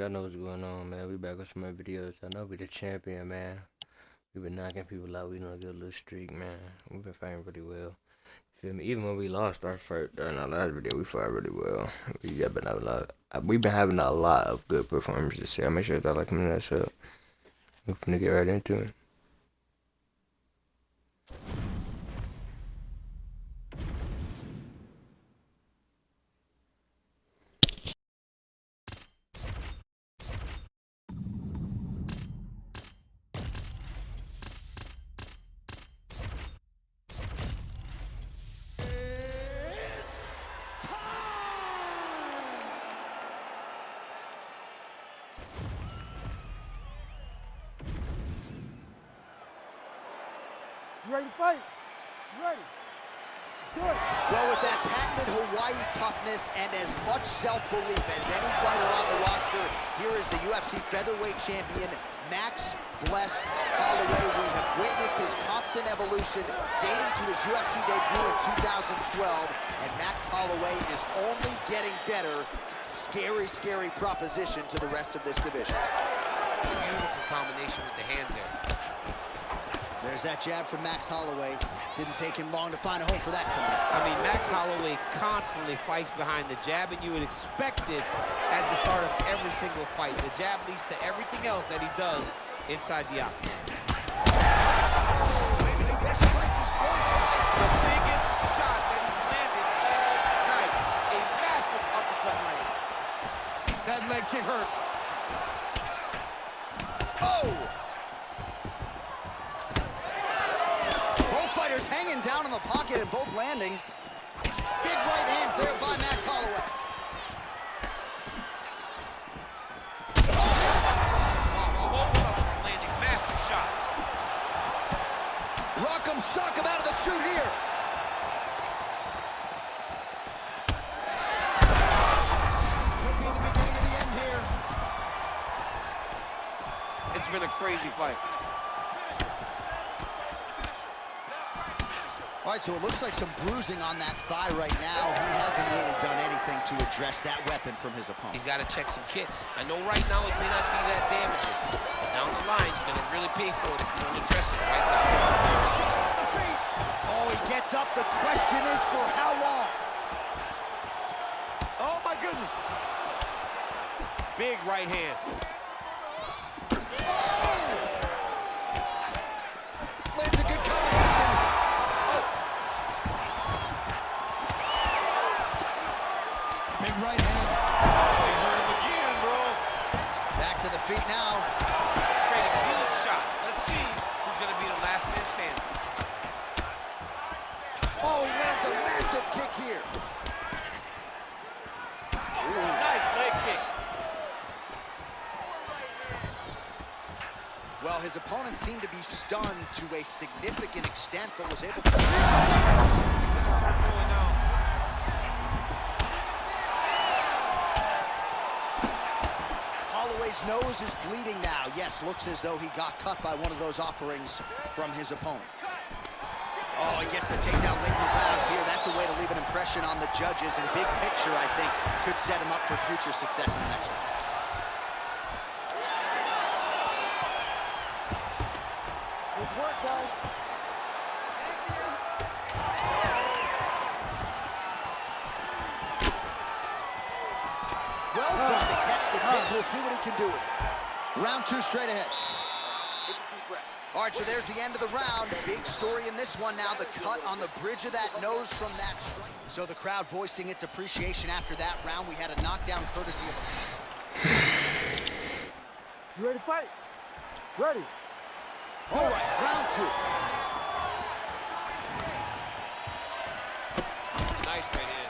Y'all know what's going on, man. We back with some more videos. I know we the champion, man. We've been knocking people out. We on a good little streak, man. We've been fighting really well. Feel me? Even when we lost our first during our last video, we fought really well. We've been having a lot of good performances here. Make sure y'all like coming to that show. We're gonna get right into it. You ready to fight? You ready? Good. Well, with that patented Hawaii toughness and as much self-belief as any fighter on the roster, here is the UFC featherweight champion, Max Blessed Holloway. We have witnessed his constant evolution dating to his UFC debut in 2012, and Max Holloway is only getting better. Scary, scary proposition to the rest of this division. Beautiful combination with the hands there. There's that jab from Max Holloway. Didn't take him long to find a home for that tonight. I mean, Max Holloway constantly fights behind the jab, and you would expect it at the start of every single fight. The jab leads to everything else that he does inside the octagon. Maybe the best strike he's thrown tonight. The biggest shot that he's landed all night. A massive uppercut land. That leg kick hurts. Oh! Hanging down in the pocket and both landing. Big right hands there by Max Holloway. Landing massive shots. Rock'em sock him out of the chute here. Could be the beginning of the end here. It's been a crazy fight. All right, so it looks like some bruising on that thigh right now. He hasn't really done anything to address that weapon from his opponent. He's got to check some kicks. I know right now it may not be that damaging, but down the line, you're going to really pay for it if you don't address it right now. Big shot on the feet. Oh, he gets up. The question is for how long? Oh, my goodness. Big right hand. Lands a good combination. Big right hand. Oh, he hurt him again, bro. Back to the feet now. Trading good shots. Let's see who's going to be the last man standing. Oh, he lands a massive kick here. Ooh, nice leg kick. Well, his opponent seemed to be stunned to a significant extent, but was able to... Holloway's nose is bleeding now. Yes, looks as though he got cut by one of those offerings from his opponent. Oh, he gets the takedown late in the round here. That's a way to leave an impression on the judges, and big picture, I think, could set him up for future success in the next round. Good work, guys. Well done to catch the kick. We'll see what he can do with it. Round two straight ahead. All right, so there's the end of the round. Big story in this one now, the cut on the bridge of that nose from that strike. So the crowd voicing its appreciation after that round. We had a knockdown courtesy of... You ready to fight? Ready. All right, round two. Nice right hand.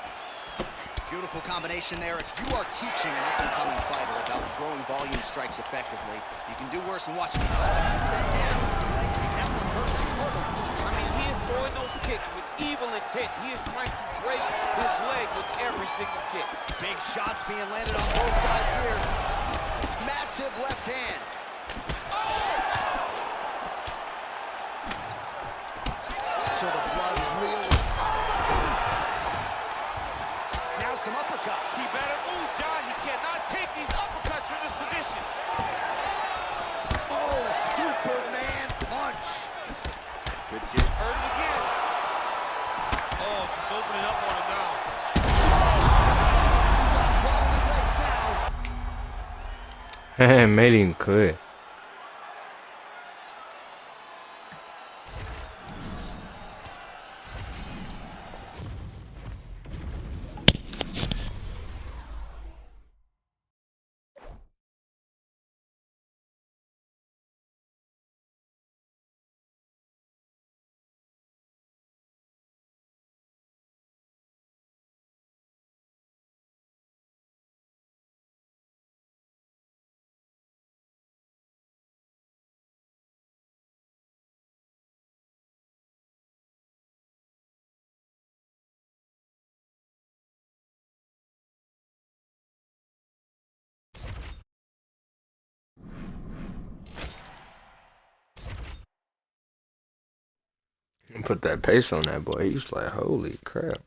Beautiful combination there. If you are teaching an up-and-coming fighter about throwing volume strikes effectively, you can do worse than watching him. Just a nasty leg kick. That one hurt. That's hard to watch. I mean, he is throwing those kicks with evil intent. He is trying to break his leg with every single kick. Big shots being landed on both sides here. Massive left hand. So the blood really... Now some uppercuts. He better move, John. He cannot take these uppercuts from this position. Made him quit. Put that pace on that boy. He was like, holy crap.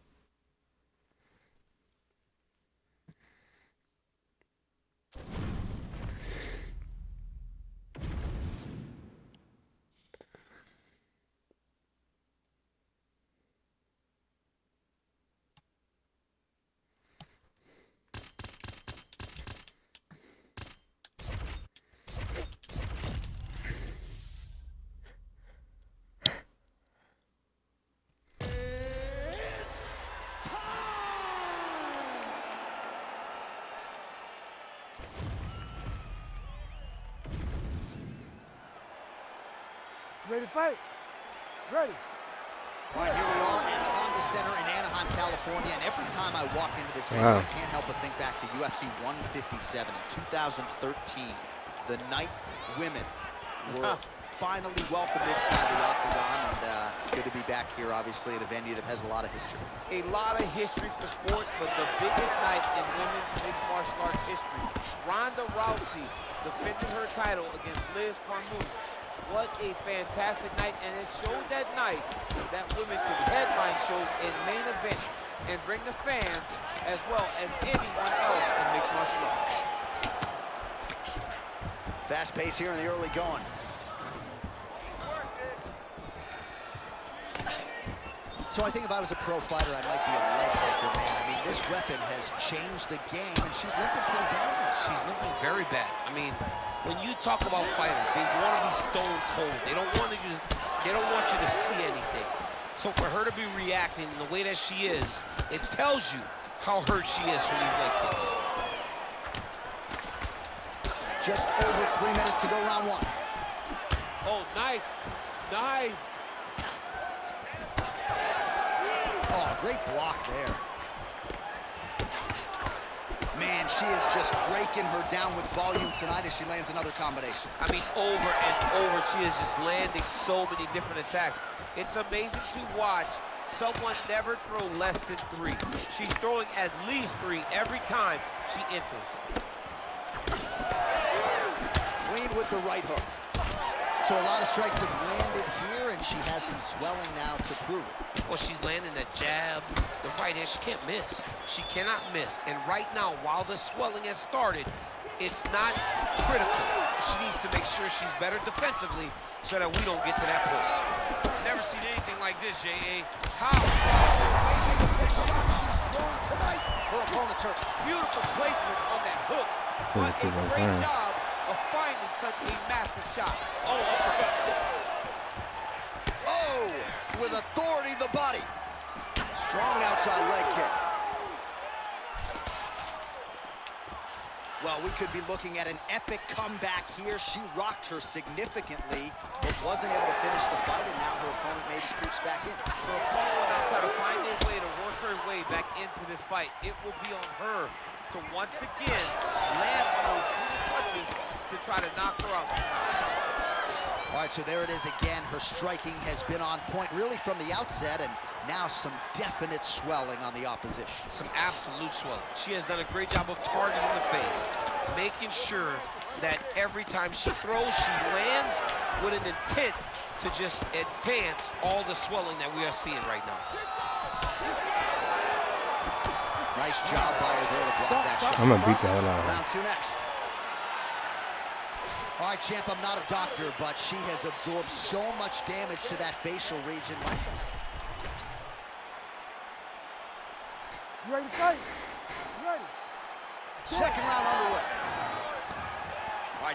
Ready to fight? Ready. All right, here we are at Honda Center in Anaheim, California, and every time I walk into this venue, Wow. I can't help but think back to UFC 157 in 2013. The night women were finally welcomed inside the octagon, and good to be back here, obviously, at a venue that has a lot of history. A lot of history for sport, but the biggest night in women's mixed martial arts history. Ronda Rousey defended her title against Liz Carmouche. What a fantastic night, and it showed that night that women could headline shows in main event and bring the fans as well as anyone else in mixed martial arts. Fast pace here in the early going. So I think if I was a pro fighter, I might be a leg kicker, man. I mean, this weapon has changed the game, and she's limping pretty bad now. She's limping very bad. I mean, when you talk about fighters, they want to be stone cold. They don't want you to see anything. So for her to be reacting the way that she is, it tells you how hurt she is from these leg kicks. Just over 3 minutes to go, round one. Oh, nice. Nice. Oh, great block there. Man, she is just breaking her down with volume tonight as she lands another combination. I mean, over and over, she is just landing so many different attacks. It's amazing to watch someone never throw less than 3. She's throwing at least 3 every time she enters. Clean with the right hook. So a lot of strikes have landed here, and she has some swelling now to prove it. Well, she's landing that jab, the right hand. She can't miss. She cannot miss. And right now, while the swelling has started, it's not critical. She needs to make sure she's better defensively so that we don't get to that point. Never seen anything like this, J.A. How? The shot she's thrown tonight, her opponent's hurt. Beautiful placement on that hook. What a great job of finding such a massive shot. Oh, uppercut. Oh, with authority the body. Strong outside leg kick. Well, we could be looking at an epic comeback here. She rocked her significantly, but wasn't able to finish the fight, and now her opponent maybe creeps back in. So her opponent will now try to find a way to work her way back into this fight. It will be on her to once again land on those punches to try to knock her out. All right, so there it is again. Her striking has been on point really from the outset, and now some definite swelling on the opposition. Some absolute swelling. She has done a great job of targeting the face, making sure that every time she throws, she lands with an intent to just advance all the swelling that we are seeing right now. Nice job by her there to block that shot. I'm gonna beat the hell out of her. Round 2 next. All right, champ, I'm not a doctor, but she has absorbed so much damage to that facial region. You ready to fight? You ready? Second round underway.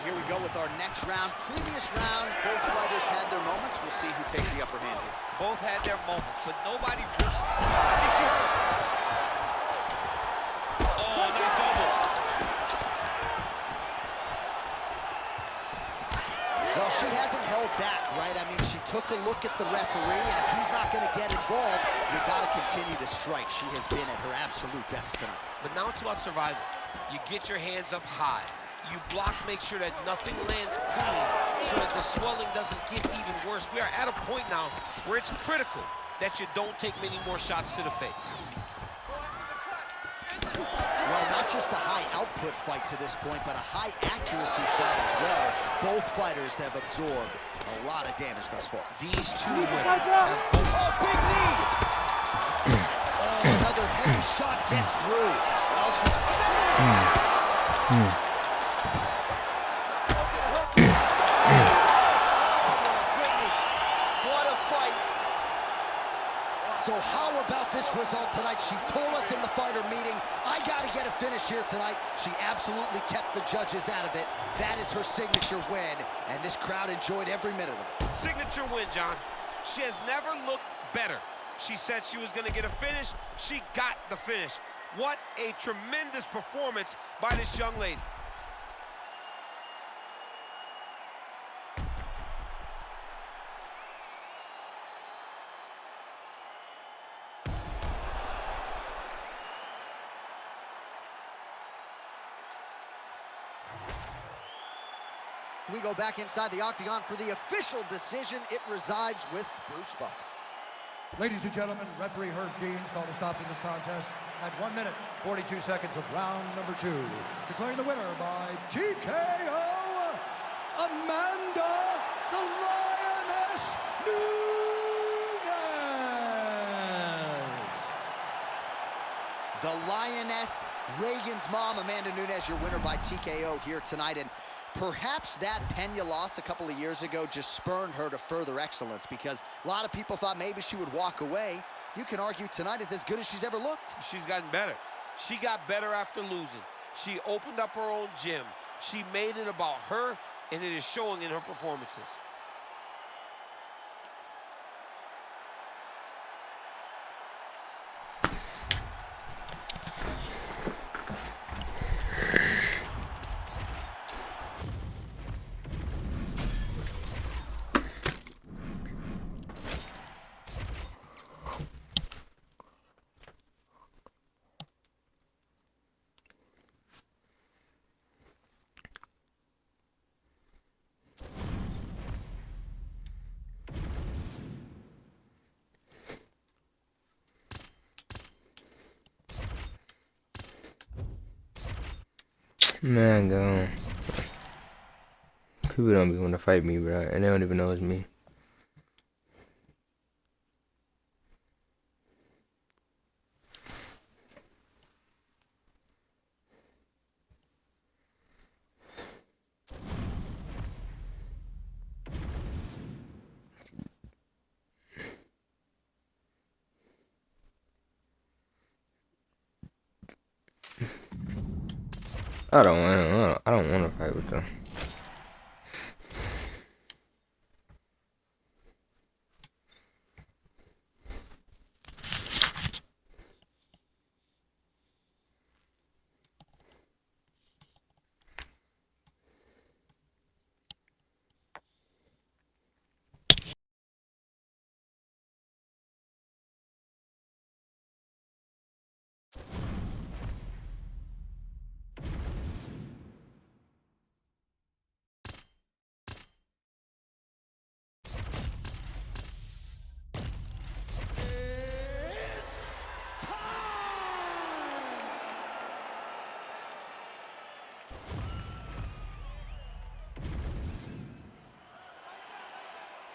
right, here we go with our next round. Previous round, both fighters had their moments. We'll see who takes the upper hand here. Both had their moments, but nobody really... I think she hurt. Oh, nice elbow. Well, she hasn't held back, right? I mean, she took a look at the referee, and if he's not going to get involved, you got to continue to strike. She has been at her absolute best tonight. But now it's about survival. You get your hands up high. You block, make sure that nothing lands clean so that the swelling doesn't get even worse. We are at a point now where it's critical that you don't take many more shots to the face. Well, not just a high output fight to this point, but a high accuracy fight as well. Both fighters have absorbed a lot of damage thus far. These two women have both... Oh, big knee! Oh, another heavy shot gets through. What a fight. So how about this result tonight? She told us in the fighter meeting, I got to get a finish here tonight. She absolutely kept the judges out of it. That is her signature win, and this crowd enjoyed every minute of it. Signature win, John. She has never looked better. She said she was going to get a finish. She got the finish. What a tremendous performance by this young lady. We go back inside the octagon for the official decision. It resides with Bruce Buffer. Ladies and gentlemen, referee Herb Deans called a stop to this contest at 1 minute, 42 seconds of round number 2. Declaring the winner by TKO, Amanda the Lioness Nunes. The Lioness, Reagan's mom, Amanda Nunes, your winner by TKO here tonight. And perhaps that Pena loss a couple of years ago just spurned her to further excellence, because a lot of people thought maybe she would walk away. You can argue tonight is as good as she's ever looked. She's gotten better. She got better after losing. She opened up her own gym. She made it about her, and it is showing in her performances. Man, go. People don't be want to fight me, bro, and they don't even know it's me. I don't want to fight with them.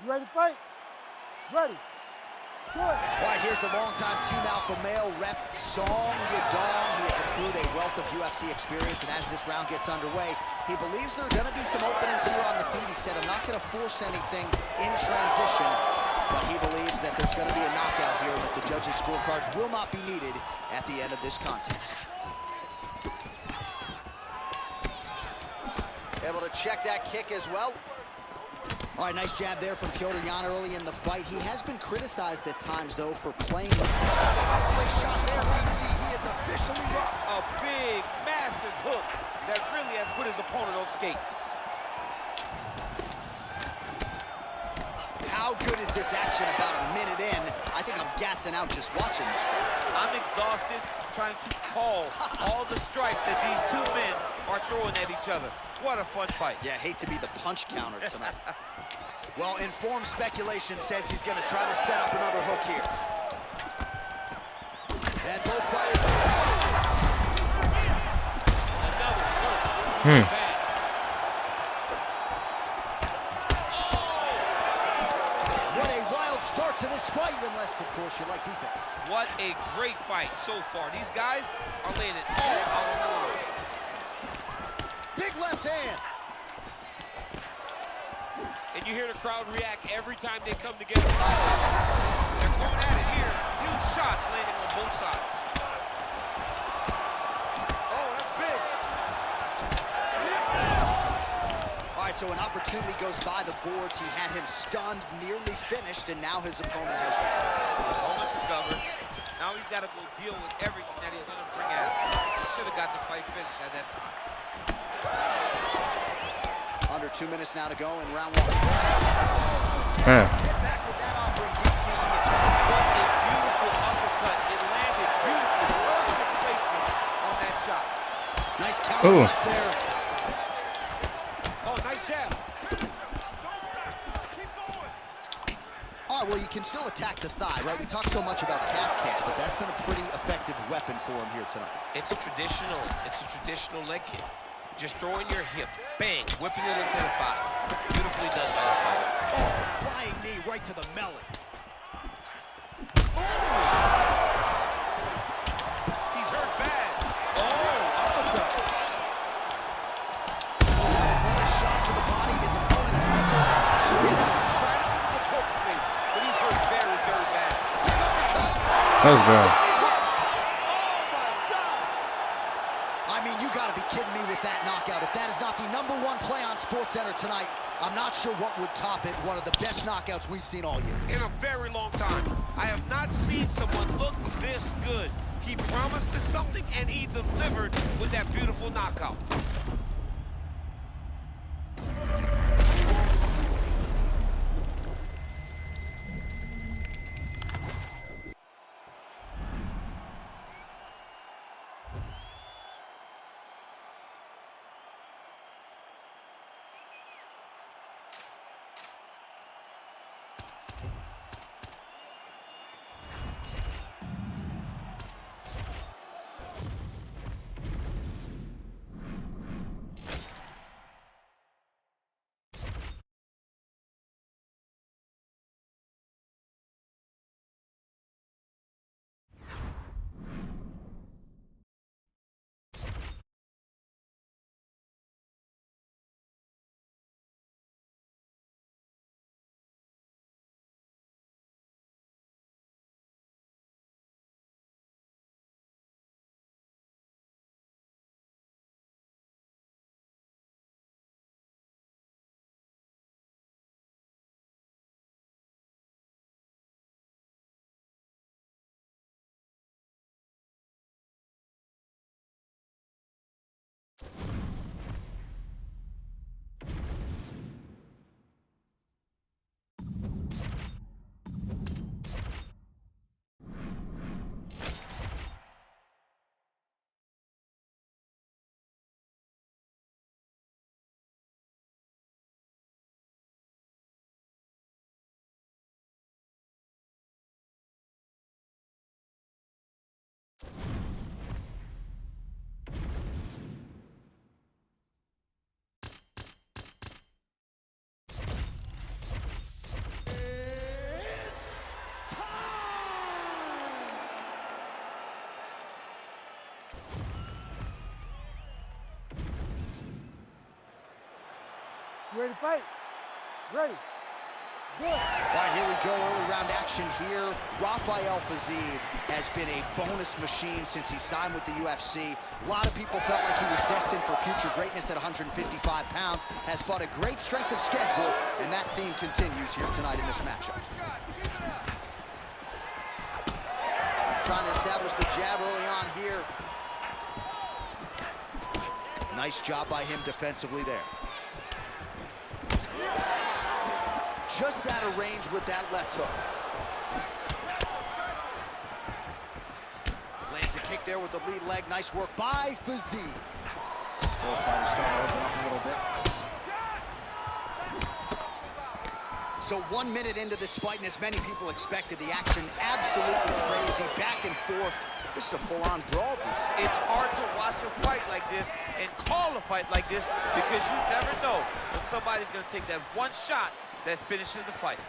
You ready to fight? Ready. Good. All right, here's the longtime Team Alpha male rep, Song Yadong. He has accrued a wealth of UFC experience, and as this round gets underway, he believes there are going to be some openings here on the feet. He said, I'm not going to force anything in transition, but he believes that there's going to be a knockout here, that the judges' scorecards will not be needed at the end of this contest. Able to check that kick as well. All right, nice jab there from Petr Yan early in the fight. He has been criticized at times, though, for playing. Play shot there, DC. He is officially up. A big, massive hook that really has put his opponent on skates. How good is this action about a minute in? I think I'm gassing out just watching this thing. I'm exhausted trying to call all the strikes that these two men are throwing at each other. What a fun fight. Yeah, hate to be the punch counter tonight. Well, informed speculation says he's going to try to set up another hook here. And both fighters... Another hook. What a wild start to this fight, unless, of course, you like defense. What a great fight so far. These guys are laying it all out on the line. Big left hand. And you hear the crowd react every time they come together. They're going at it here. Huge shots landing on both sides. Oh, that's big. All right, so an opportunity goes by the boards. He had him stunned, nearly finished, and now his opponent has recovered. Opponent recovered. Now he's got to go deal with everything that he's going to bring at him. He should have got the fight finished at that time. Under 2 minutes now to go in round one. Huh. Get back with that offering, DC. What a beautiful uppercut. It landed beautifully. Perfect placement on that shot. Nice counter Ooh. left there. Oh, nice jab. All right, well, you can still attack the thigh, right? We talk so much about calf kicks, but that's been a pretty effective weapon for him here tonight. It's a traditional leg kick. Just throwing your hip, bang, whipping it into the thigh. Beautifully done by this fighter. Oh, flying knee right to the melon. Oh! He's hurt bad. Oh, uppercut. What a shot to the body. His opponent crippled. He's trying to keep the poker face, but he's hurt very, very bad. Let's go. I mean, you gotta be kidding me with that knockout. If that is not the #1 play on SportsCenter tonight, I'm not sure what would top it. One of the best knockouts we've seen all year. In a very long time. I have not seen someone look this good. He promised us something, and he delivered with that beautiful knockout. You ready to fight? Ready. All right, here we go, early round action here. Rafael Fiziev has been a bonus machine since he signed with the UFC. A lot of people felt like he was destined for future greatness at 155 pounds, has fought a great strength of schedule, and that theme continues here tonight in this matchup. Trying to establish the jab early on here. Nice job by him defensively there. Just out of range with that left hook. Lands a kick there with the lead leg. Nice work by Fiziev. Both fighters starting to open up a little bit. So 1 minute into this fight, and as many people expected, the action absolutely crazy, back and forth. This is a full-on brawl. It's hard to watch a fight like this and call a fight like this because you never know when somebody's going to take that one shot that finishes the fight.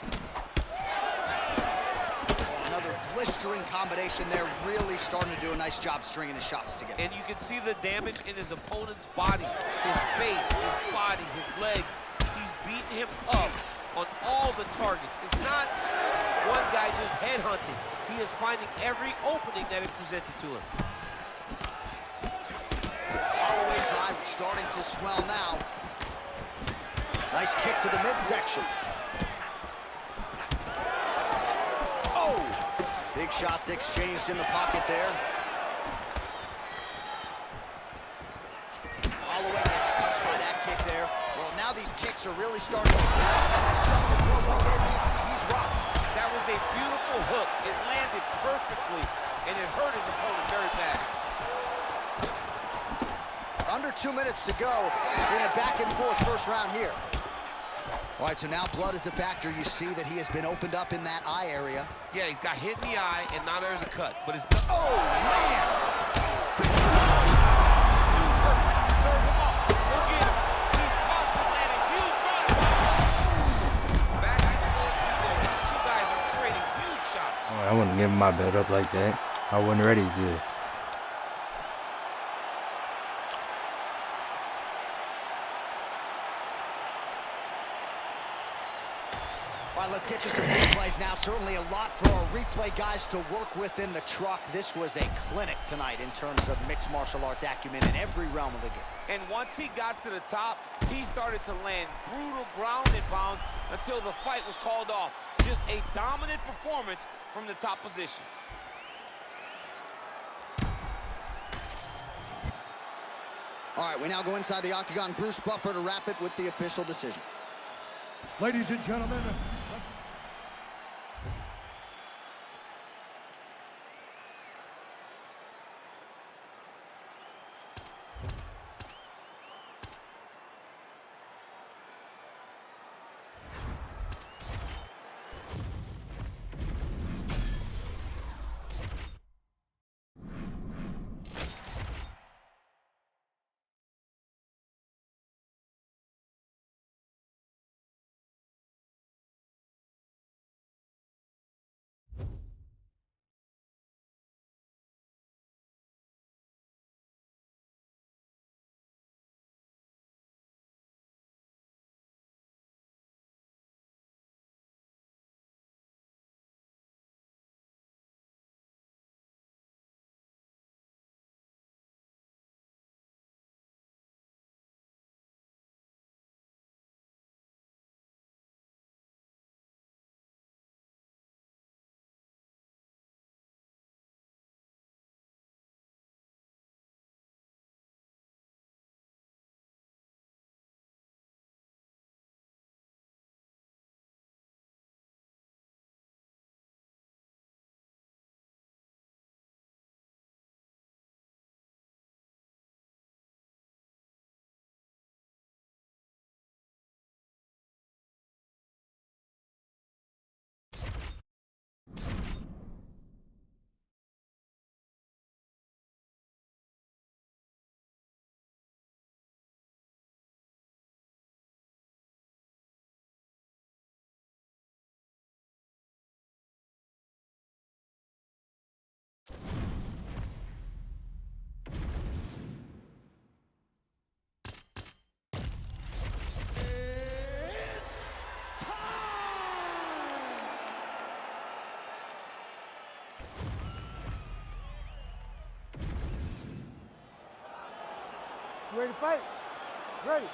Another blistering combination there, really starting to do a nice job stringing the shots together. And you can see the damage in his opponent's body, his face, his body, his legs. He's beating him up on all the targets. It's not one guy just headhunting. He is finding every opening that is presented to him. Holloway's eye starting to swell now. Nice kick to the midsection. Oh! Big shots exchanged in the pocket there. Holloway gets touched by that kick there. Well, now these kicks are really starting to... He's rocked. That was a beautiful hook. It landed perfectly, and it hurt his opponent very bad. Under 2 minutes to go in a back-and-forth first round here. All right, so now blood is a factor. You see that he has been opened up in that eye area. Yeah, he's got hit in the eye, and now there's a cut. But it's not... Oh, man! He's hurt. Serve him up. Go get him. He's posture landing. Huge run. Back and forth we go. These two guys are trading huge shots. Oh, I wouldn't give him my belt up like that. I wasn't ready to. All right, let's get you some replays now. Certainly a lot for our replay guys to work with in the truck. This was a clinic tonight in terms of mixed martial arts acumen in every realm of the game. And once he got to the top, he started to land brutal ground and pound until the fight was called off. Just a dominant performance from the top position. All right, we now go inside the octagon. Bruce Buffer to wrap it with the official decision. Ladies and gentlemen, You ready to fight? Ready.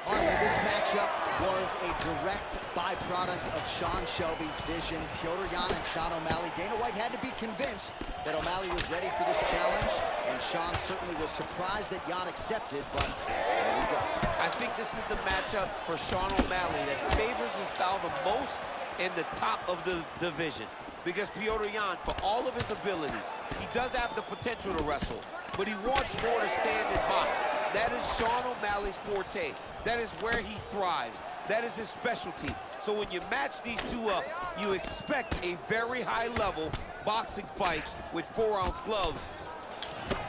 All right, well, this matchup was a direct byproduct of Sean Shelby's vision. Petr Yan and Sean O'Malley. Dana White had to be convinced that O'Malley was ready for this challenge, and Sean certainly was surprised that Yan accepted, but there we go. I think this is the matchup for Sean O'Malley that favors his style the most in the top of the division. Because Petr Yan, for all of his abilities, he does have the potential to wrestle, but he wants more to stand and box. That is Sean O'Malley's forte. That is where he thrives. That is his specialty. So when you match these two up, you expect a very high-level boxing fight with 4-ounce gloves.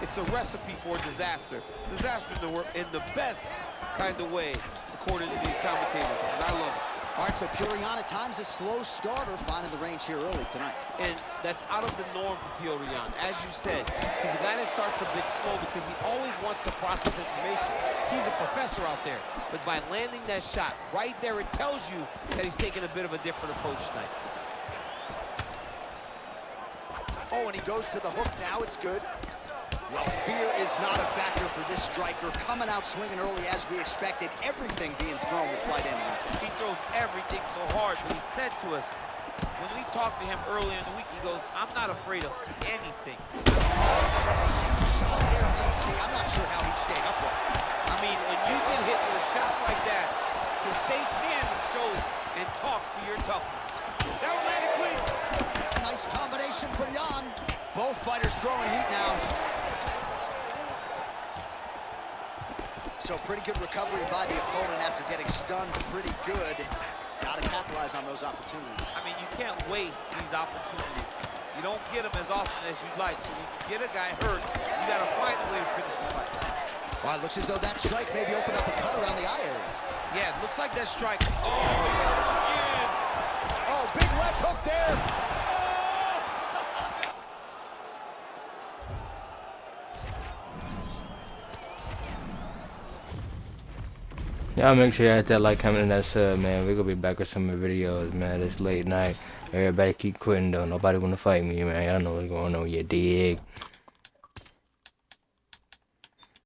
It's a recipe for disaster. Disaster in the best kind of way, according to these commentators, and I love it. All right, so Petr Yan at times a slow starter, finding the range here early tonight. And that's out of the norm for Petr Yan. As you said, he's a guy that starts a bit slow because he always wants to process information. He's a professor out there. But by landing that shot right there, it tells you that he's taking a bit of a different approach tonight. Oh, and he goes to the hook now. It's good. Well, fear is not a factor for this striker. Coming out swinging early as we expected. Everything being thrown with fight ending intent. He throws everything so hard, but he said to us, when we talked to him earlier in the week, he goes, I'm not afraid of anything. I'm not sure how he stayed upright. I mean, when you get hit with a shot like that, to stay standing shows and talks to your toughness. That was landed clean. Nice combination from Yan. Both fighters throwing heat now. So pretty good recovery by the opponent after getting stunned pretty good. Got to capitalize on those opportunities. I mean, you can't waste these opportunities. You don't get them as often as you'd like. So when you get a guy hurt, you got to find a way to finish the fight. Well, it looks as though that strike maybe opened up a cut around the eye area. Yeah, it looks like that strike. Oh, yeah. Oh, big left hook there. Y'all make sure you hit that like, comment, and that sub, man. We're gonna be back with some more videos, man. It's late night. Everybody keep quitting, though. Nobody wanna fight me, man. Y'all know what's going on. You dig?